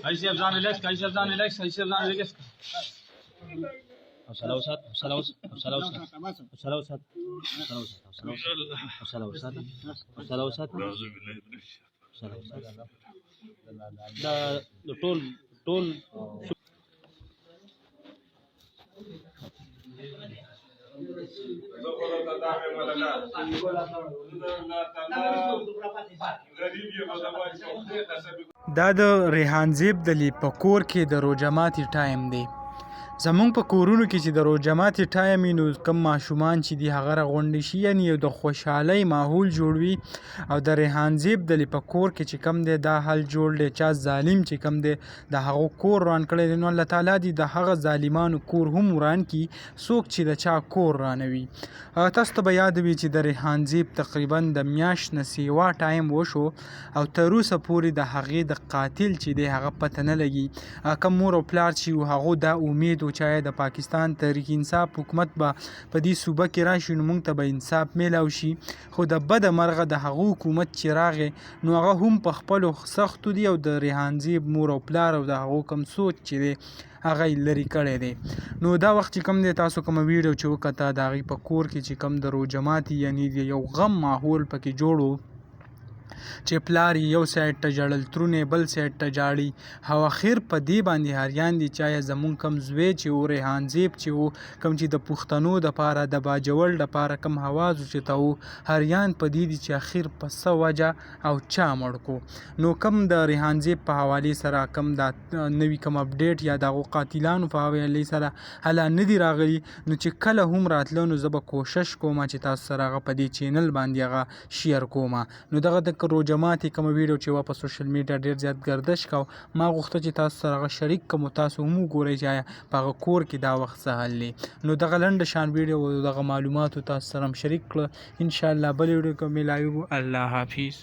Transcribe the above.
Ayşe Efzan relax, Ayşe Efzan relax, Ayşe Efzan relax. حوصله وسات، حوصله وسات، حوصله وسات، حوصله وسات، حوصله وسات، حوصله وسات، حوصله وسات، حوصله وسات. دا ټول دا د ریحان زیب د په کور کې د روژه ماتي ټایم دی. زمونږ په کورونو کې چې د روژه ماتي ټایم وي نو کم ماشومان چې دي هغه راغونډ شي، یعنې یو د خوشحالۍ ماحول جوړ وي. او د ریحان زیب د په کور کې چې کم دی دا حل جوړ دی، چا ظالم چې کم دی د هغو کور وران کړی دی، نو الله تعالی دې د هغه ظالمانو کور هم وران کړي څوک چې د چا کور رانوي. تاسو ته به یاد وي چې د ریحان زیب تقریبا د میاشت نه سیوا ټایم وشو او تر اوسه پورې د هغې د قاتل چې دی هغه پته نه لګي. کم مور او پلار چې وو هغو دا امید و چې د پاکستان تحریک انصاف حکومت به په دې صوبه کې راشي نو موږ ته به انصاف میلاو شي، خو د بده مرغه د هغو حکومت چې راغی نو هغه هم په خپلو سختو دي او د ریحان زیب مور او پلار او د هغو کم سوچ چې دی هغه یې لرې کړی دی. نو دا وخت چې کم دی تاسو کومه ویډیو چې وکته د هغې په کور کې چې کم د روژه ماتي یعنې د یو غم ماحول پکې جوړ و چې پلار یو سایډ ته ژړل، ترونه بل سایډ ته ژاړي، او اخر په دې باندې حیران دي چې آیا زمونږ کم زوی چې و ریحان زیب چې و کم چې د پښتنو دپاره د باجوړ دپاره کم هواز اوچته و، حیران په دې دي چې اخر په څه وجه او چا مړ کو. نو کم د ریحان زیب په حوالې سره کم دا نوي کم اپډیټ یا د هغو قاتلانو په حوالې سره هله نه دي راغلي، نو چې کله هم راتله نو زه به کوشش کوم چې تاسو سره هغه په دې چینل باندې هغه شیر کوم. نو دغه د روژه ماتي کومه ویډیو چې وه په سوشل میډیا ډېر زیات گردش کو، ما غوښته چې تاسو سره هغه شریک کړم او تاسو هم وګورئ چې آیا په هغه کور کې دا وخت څه حل دی. نو دغه لنډه شان ویډیو او دغه معلوماتو تاسو سره هم شریک کړه. انشاءالله بلې ویډیو کې میلاویږو. الله حافظ.